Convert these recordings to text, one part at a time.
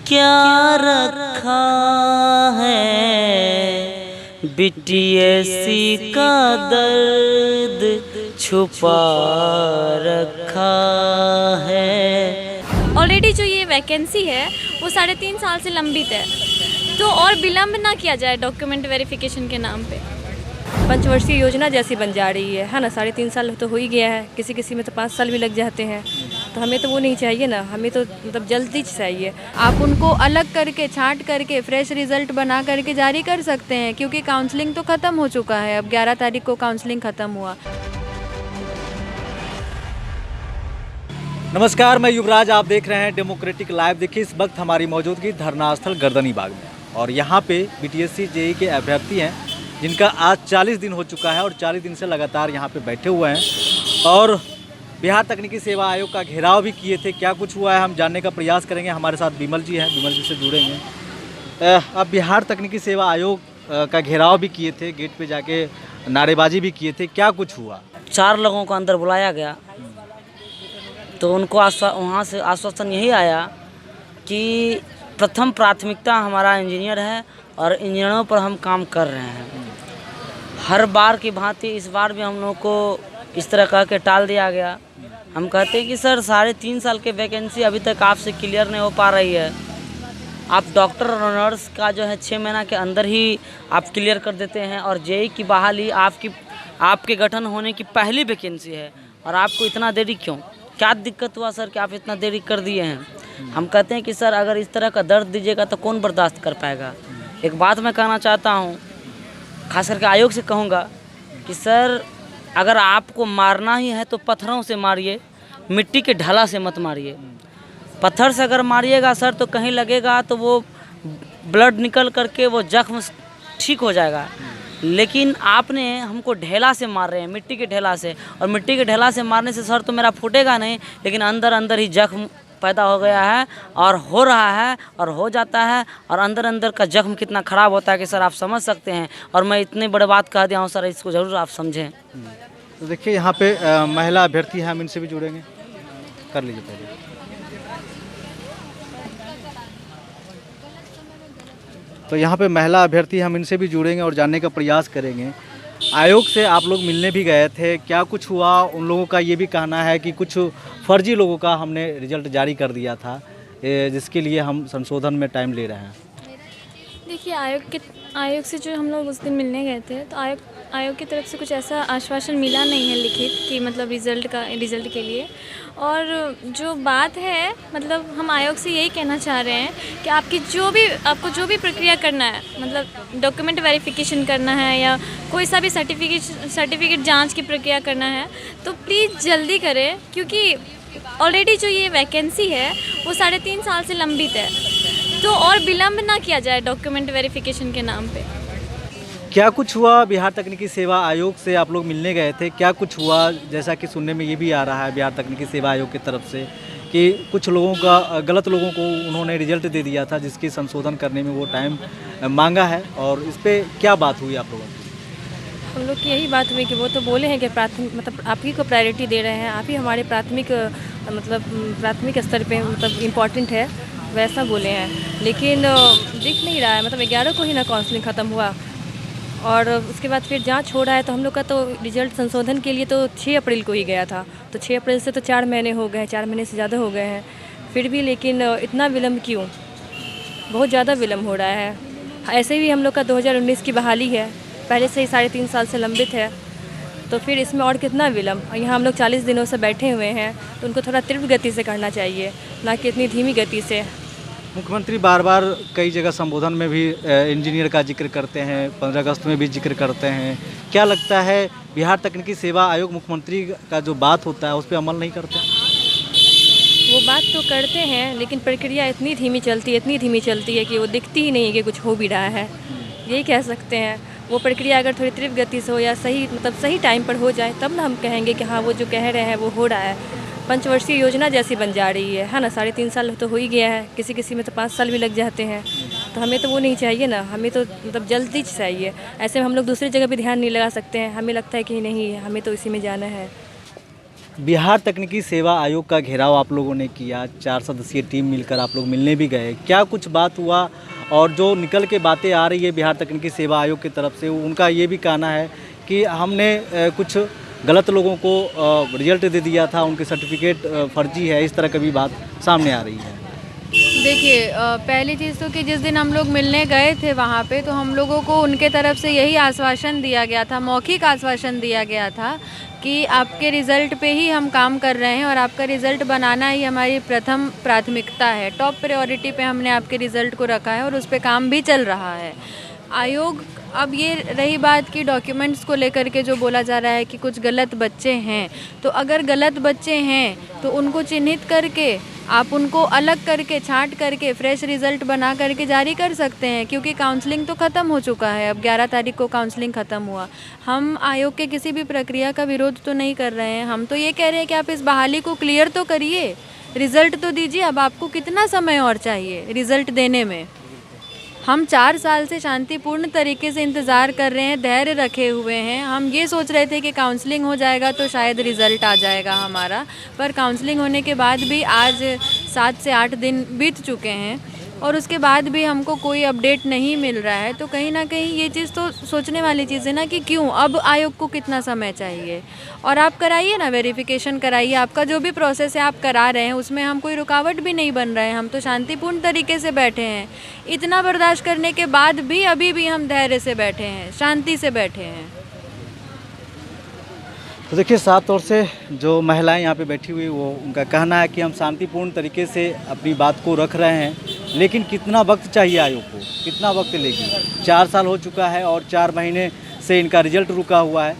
क्या रखा है बीटीएससी का दर्द छुपा रखा है। ऑलरेडी जो ये वैकेंसी है वो 3.5 साल से लंबित है, तो और विलम्ब ना किया जाए डॉक्यूमेंट वेरिफिकेशन के नाम पे। पंचवर्षीय योजना जैसी बन जा रही है ना। 3.5 साल तो हो ही गया है, किसी किसी में तो 5 साल भी लग जाते हैं। तो हमें तो वो नहीं चाहिए ना, हमें तो मतलब जल्दी चाहिए। आप उनको अलग करके छांट करके फ्रेश रिजल्ट बना करके जारी कर सकते हैं, क्योंकि काउंसलिंग तो ख़त्म हो चुका है। अब 11 तारीख को काउंसलिंग ख़त्म हुआ। नमस्कार, मैं युवराज, आप देख रहे हैं डेमोक्रेटिक लाइव। देखिए, इस वक्त हमारी मौजूदगी धरना स्थल गर्दनी बाग में, और यहाँ पे बीटीएससी जेईई के अभ्यर्थी हैं जिनका आज 40 दिन हो चुका है और 40 दिन से लगातार यहाँ पे बैठे हुए हैं और बिहार तकनीकी सेवा आयोग का घेराव भी किए थे। क्या कुछ हुआ है हम जानने का प्रयास करेंगे। हमारे साथ बिमल जी हैं, बिमल जी से जुड़ेंगे। अब बिहार तकनीकी सेवा आयोग का घेराव भी किए थे, गेट पे जाके नारेबाजी भी किए थे, क्या कुछ हुआ? 4 लोगों को अंदर बुलाया गया तो उनको वहाँ से आश्वासन यही आया कि प्रथम प्राथमिकता हमारा इंजीनियर है और इंजीनियरों पर हम काम कर रहे हैं। हर बार की भांति इस बार भी हम लोगों को इस तरह कह के टाल दिया गया। हम कहते हैं कि सर 3.5 साल के वैकेंसी अभी तक आपसे क्लियर नहीं हो पा रही है। आप डॉक्टर और नर्स का जो है 6 महीना के अंदर ही आप क्लियर कर देते हैं, और जेईई की बहाली आपके गठन होने की पहली वैकेंसी है, और आपको इतना देरी क्यों? क्या दिक्कत हुआ सर कि आप इतना देरी कर दिए हैं? हम कहते हैं कि सर अगर इस तरह का दर्द दीजिएगा तो कौन बर्दाश्त कर पाएगा। एक बात मैं कहना चाहता हूँ, खास करके आयोग से कहूँगा कि सर अगर आपको मारना ही है तो पत्थरों से मारिए, मिट्टी के ढाला से मत मारिए। पत्थर से अगर मारिएगा सर तो कहीं लगेगा तो वो ब्लड निकल करके वो जख्म ठीक हो जाएगा, लेकिन आपने हमको ढेला से मार रहे हैं, मिट्टी के ढेला से, और मिट्टी के ढेला से मारने से सर तो मेरा फूटेगा नहीं, लेकिन अंदर अंदर ही जख्म पैदा हो गया है और हो रहा है और हो जाता है, और अंदर अंदर का जख्म कितना ख़राब होता है कि सर आप समझ सकते हैं। और मैं इतनी बड़े बात कह दिया हूँ सर, इसको ज़रूर आप समझें। तो देखिए, यहाँ पे महिला अभ्यर्थी हैं, हम इनसे भी जुड़ेंगे। कर लीजिए पहले। तो यहाँ पे महिला अभ्यर्थी, हम इनसे भी जुड़ेंगे और जानने का प्रयास करेंगे। आयोग से आप लोग मिलने भी गए थे, क्या कुछ हुआ? उन लोगों का ये भी कहना है कि कुछ फर्जी लोगों का हमने रिजल्ट जारी कर दिया था, जिसके लिए हम संशोधन में टाइम ले रहे हैं। देखिए, आयोग से जो हम लोग उस दिन मिलने गए थे, तो आयोग की तरफ से कुछ ऐसा आश्वासन मिला नहीं है लिखित कि मतलब रिज़ल्ट के लिए। और जो बात है, मतलब हम आयोग से यही कहना चाह रहे हैं कि आपको जो भी प्रक्रिया करना है, मतलब डॉक्यूमेंट वेरिफिकेशन करना है या कोई सा भी सर्टिफिकेट जांच की प्रक्रिया करना है, तो प्लीज़ जल्दी करें, क्योंकि ऑलरेडी जो ये वैकेंसी है वो 3.5 साल से लंबित है, तो और विलम्ब ना किया जाए डॉक्यूमेंट वेरिफिकेशन के नाम पे। क्या कुछ हुआ? बिहार तकनीकी सेवा आयोग से आप लोग मिलने गए थे, क्या कुछ हुआ? जैसा कि सुनने में ये भी आ रहा है बिहार तकनीकी सेवा आयोग की तरफ से कि कुछ लोगों का, गलत लोगों को उन्होंने रिजल्ट दे दिया था, जिसकी संशोधन करने में वो टाइम मांगा है, और इस पर क्या बात हुई आप लोगों की? हम लोग की यही बात हुई कि वो तो बोले हैं कि मतलब आप ही को प्रायोरिटी दे रहे हैं, आप ही हमारे प्राथमिक स्तर पे मतलब इम्पॉर्टेंट है, वैसा बोले हैं। लेकिन दिख नहीं रहा है, मतलब 11 को ही ना काउंसलिंग ख़त्म हुआ, और उसके बाद फिर जांच हो रहा है। तो हम लोग का तो रिजल्ट संशोधन के लिए तो 6 अप्रैल को ही गया था, तो 6 अप्रैल से तो 4 महीने हो गए हैं, 4 महीने से ज़्यादा हो गए हैं फिर भी। लेकिन इतना विलम्ब क्यों? बहुत ज़्यादा विलम्ब हो रहा है। ऐसे भी हम लोग का 2019 की बहाली है, पहले से ही 3.5 साल से लंबित है, तो फिर इसमें और कितना विलम्ब? और यहाँ हम लोग 40 दिनों से बैठे हुए हैं, तो उनको थोड़ा तीव्र गति से करना चाहिए, ना कि इतनी धीमी गति से। मुख्यमंत्री बार बार कई जगह संबोधन में भी इंजीनियर का जिक्र करते हैं, 15 अगस्त में भी जिक्र करते हैं। क्या लगता है बिहार तकनीकी सेवा आयोग मुख्यमंत्री का जो बात होता है उस पर अमल नहीं करते? वो बात तो करते हैं, लेकिन प्रक्रिया इतनी धीमी चलती है कि वो दिखती ही नहीं है कि कुछ हो भी रहा है। यही कह सकते हैं। वो प्रक्रिया अगर थोड़ी तीव्र गति से हो या सही टाइम पर हो जाए, तब ना हम कहेंगे कि हाँ वो जो कह रहे हैं वो हो रहा है। पंचवर्षीय योजना जैसी बन जा रही है ना। 3.5 साल तो हो ही गया है, किसी किसी में तो 5 साल भी लग जाते हैं। तो हमें तो वो नहीं चाहिए ना, हमें तो मतलब जल्दी चाहिए। ऐसे में हम लोग दूसरी जगह भी ध्यान नहीं लगा सकते हैं, हमें लगता है कि नहीं हमें तो इसी में जाना है। बिहार तकनीकी सेवा आयोग का घेराव आप लोगों ने किया, 4 सदस्यीय टीम मिलकर आप लोग मिलने भी गए, क्या कुछ बात हुआ? और जो निकल के बातें आ रही है बिहार तकनीकी सेवा आयोग की तरफ से, उनका ये भी कहना है कि हमने कुछ गलत लोगों को रिजल्ट दे दिया था, उनके सर्टिफिकेट फर्जी है, इस तरह की भी बात सामने आ रही है। देखिए पहली चीज़ तो कि जिस दिन हम लोग मिलने गए थे वहाँ पे, तो हम लोगों को उनके तरफ से यही आश्वासन दिया गया था, मौखिक आश्वासन दिया गया था कि आपके रिज़ल्ट पे ही हम काम कर रहे हैं और आपका रिज़ल्ट बनाना ही हमारी प्रथम प्राथमिकता है। टॉप प्रायोरिटी पे हमने आपके रिज़ल्ट को रखा है और उस पे काम भी चल रहा है। आयोग, अब ये रही बात कि डॉक्यूमेंट्स को लेकर के जो बोला जा रहा है कि कुछ गलत बच्चे हैं, तो अगर गलत बच्चे हैं तो उनको चिन्हित करके आप उनको अलग करके छांट करके फ्रेश रिज़ल्ट बना करके जारी कर सकते हैं, क्योंकि काउंसलिंग तो ख़त्म हो चुका है। अब 11 तारीख को काउंसलिंग ख़त्म हुआ। हम आयोग के किसी भी प्रक्रिया का विरोध तो नहीं कर रहे हैं, हम तो ये कह रहे हैं कि आप इस बहाली को क्लियर तो करिए, रिज़ल्ट तो दीजिए। अब आपको कितना समय और चाहिए रिज़ल्ट देने में? हम 4 साल से शांतिपूर्ण तरीके से इंतज़ार कर रहे हैं, धैर्य रखे हुए हैं। हम ये सोच रहे थे कि काउंसलिंग हो जाएगा तो शायद रिज़ल्ट आ जाएगा हमारा, पर काउंसलिंग होने के बाद भी आज 7 से 8 दिन बीत चुके हैं और उसके बाद भी हमको कोई अपडेट नहीं मिल रहा है। तो कहीं ना कहीं ये चीज़ तो सोचने वाली चीज़ है ना कि क्यों, अब आयोग को कितना समय चाहिए? और आप कराइए ना, वेरिफिकेशन कराइए, आपका जो भी प्रोसेस है आप करा रहे हैं, उसमें हम कोई रुकावट भी नहीं बन रहे हैं। हम तो शांतिपूर्ण तरीके से बैठे हैं, इतना बर्दाश्त करने के बाद भी अभी भी हम धैर्य से बैठे हैं, शांति से बैठे हैं। तो देखिए, साफ तौर से जो महिलाएं यहाँ पे बैठी हुई, वो उनका कहना है कि हम शांतिपूर्ण तरीके से अपनी बात को रख रहे हैं, लेकिन कितना वक्त चाहिए आयोग को, कितना वक्त लेगी? 4 साल हो चुका है और 4 महीने से इनका रिजल्ट रुका हुआ है।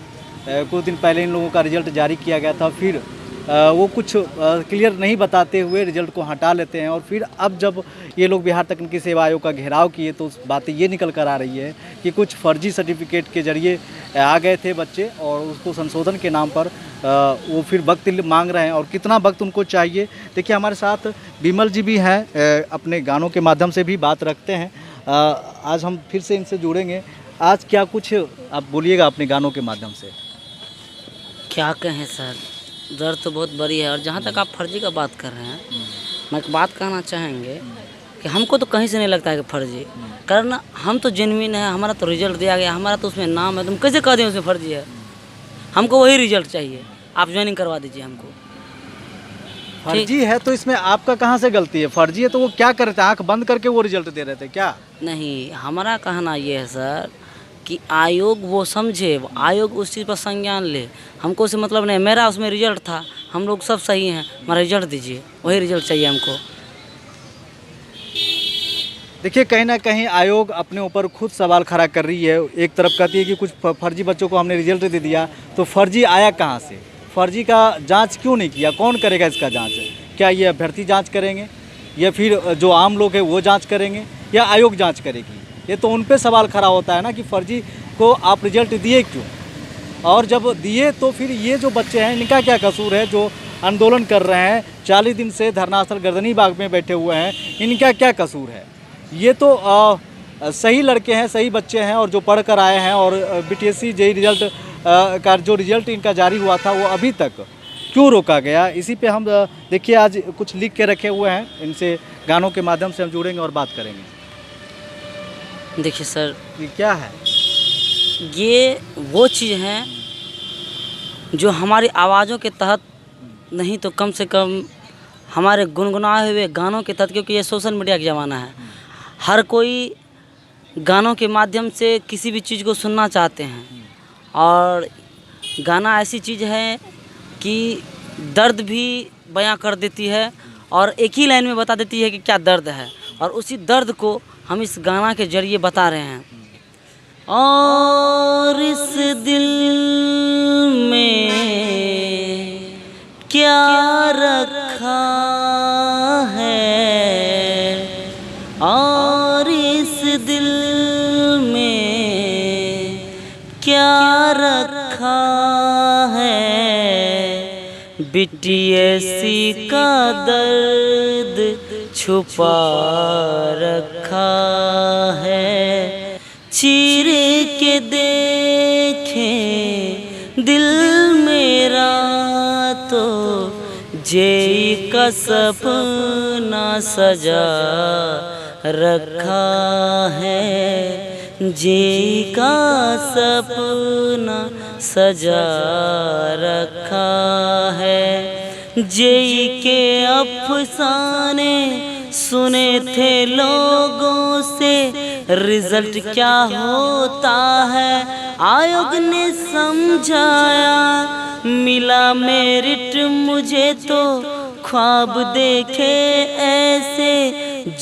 कुछ दिन पहले इन लोगों का रिजल्ट जारी किया गया था, फिर वो कुछ क्लियर नहीं बताते हुए रिजल्ट को हटा लेते हैं और फिर अब जब ये लोग बिहार तकनीकी सेवा आयोग का घेराव किए तो बातें ये निकल कर आ रही है कि कुछ फर्जी सर्टिफिकेट के जरिए आ गए थे बच्चे और उसको संशोधन के नाम पर वो फिर वक्त मांग रहे हैं। और कितना वक्त उनको चाहिए? देखिए, हमारे साथ विमल जी भी हैं, अपने गानों के माध्यम से भी बात रखते हैं। आज हम फिर से इनसे जुड़ेंगे। आज क्या कुछ आप बोलिएगा अपने गानों के माध्यम से? क्या कहें सर, दर्द तो बहुत बड़ी है। और जहाँ तक आप फर्जी का बात कर रहे हैं, मैं एक बात कहना चाहेंगे कि हमको तो कहीं से नहीं लगता है कि फर्जी, कारण हम तो जेन्युइन है, हमारा तो रिजल्ट दिया गया, हमारा तो उसमें नाम है, तुम कैसे कह दें उसमें फर्जी है? हमको वही रिजल्ट चाहिए, आप ज्वाइनिंग करवा दीजिए हमको। फर्जी है तो इसमें आपका कहाँ से गलती है? फर्जी है तो वो क्या कर रहे थे, आँख बंद करके वो रिजल्ट दे रहे थे क्या? नहीं, हमारा कहना ये है सर कि आयोग वो समझे, आयोग उस चीज़ पर संज्ञान ले, हमको उससे मतलब नहीं। मेरा उसमें रिजल्ट था, हम लोग सब सही हैं, हमारा रिजल्ट दीजिए, वही रिजल्ट चाहिए हमको। देखिए, कहीं ना कहीं आयोग अपने ऊपर खुद सवाल खड़ा कर रही है। एक तरफ कहती है कि कुछ फर्जी बच्चों को हमने रिजल्ट दे दिया, तो फर्जी आया कहाँ से? फर्जी का जांच क्यों नहीं किया? कौन करेगा इसका जांच? क्या ये अभ्यर्थी जांच करेंगे या फिर जो आम लोग हैं वो जांच करेंगे या आयोग जांच करेगी? ये तो उन पे सवाल खड़ा होता है ना कि फर्जी को आप रिजल्ट दिए क्यों? और जब दिए तो फिर ये जो बच्चे हैं इनका क्या कसूर है जो आंदोलन कर रहे हैं, 40 दिन से धरनास्थल गर्दनी बाग में बैठे हुए हैं, इनका क्या कसूर है? ये तो सही लड़के हैं, सही बच्चे हैं और जो पढ़ कर आए हैं। और बीटीएससी जेईई रिजल्ट का जो रिजल्ट इनका जारी हुआ था वो अभी तक क्यों रोका गया? इसी पे हम देखिए आज कुछ लिख के रखे हुए हैं, इनसे गानों के माध्यम से हम जुड़ेंगे और बात करेंगे। देखिए सर, ये क्या है? ये वो चीज़ हैं जो हमारी आवाज़ों के तहत नहीं तो कम से कम हमारे गुनगुनाए हुए गानों के तहत, क्योंकि ये सोशल मीडिया का ज़माना है, हर कोई गानों के माध्यम से किसी भी चीज़ को सुनना चाहते हैं। और गाना ऐसी चीज़ है कि दर्द भी बयां कर देती है और एक ही लाइन में बता देती है कि क्या दर्द है, और उसी दर्द को हम इस गाना के जरिए बता रहे हैं। और इस दिल में क्या रखा है, और इस दिल में क्या रखा है, बीटीएससी का दर्द छुपा रखा है। चीर के देखें दिल मेरा तो जेई का सपना सजा रखा है, जेई का सपना सजा रखा है। जेई के अफसाने सुने थे लोगों से, रिजल्ट क्या होता है आयोग ने समझाया। मिला मेरिट मुझे तो ख्वाब देखे ऐसे,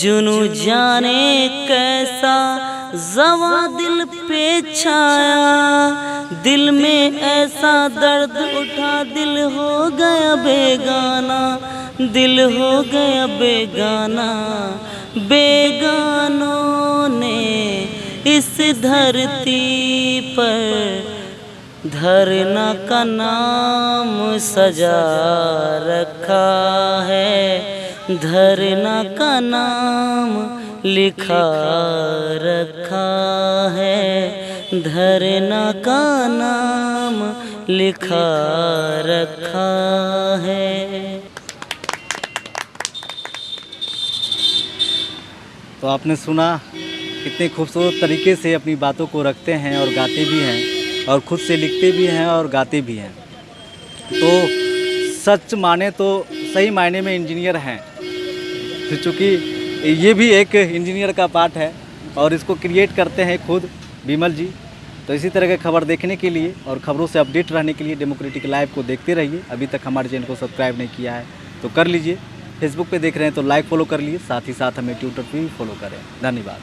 जुनू जाने कैसा जवा दिल पे छाया। दिल में ऐसा दर्द उठा, दिल हो गया बेगाना, दिल हो गया बेगाना। बेगानों ने इस धरती पर धरना का नाम सजा रखा है, धरना का नाम लिखा रखा है, धरना का नाम लिखा रखा है। तो आपने सुना कितने खूबसूरत तरीके से अपनी बातों को रखते हैं और गाते भी हैं, और खुद से लिखते भी हैं और गाते भी हैं। तो सच माने तो सही मायने में इंजीनियर हैं, क्योंकि ये भी एक इंजीनियर का पार्ट है और इसको क्रिएट करते हैं खुद विमल जी। तो इसी तरह की खबर देखने के लिए और खबरों से अपडेट रहने के लिए डेमोक्रेटिक लाइव को देखते रहिए। अभी तक हमारे चैनल को सब्सक्राइब नहीं किया है तो कर लीजिए। फेसबुक पे देख रहे हैं तो लाइक फॉलो कर लीजिए, साथ ही साथ हमें ट्विटर पे भी फॉलो करें। धन्यवाद।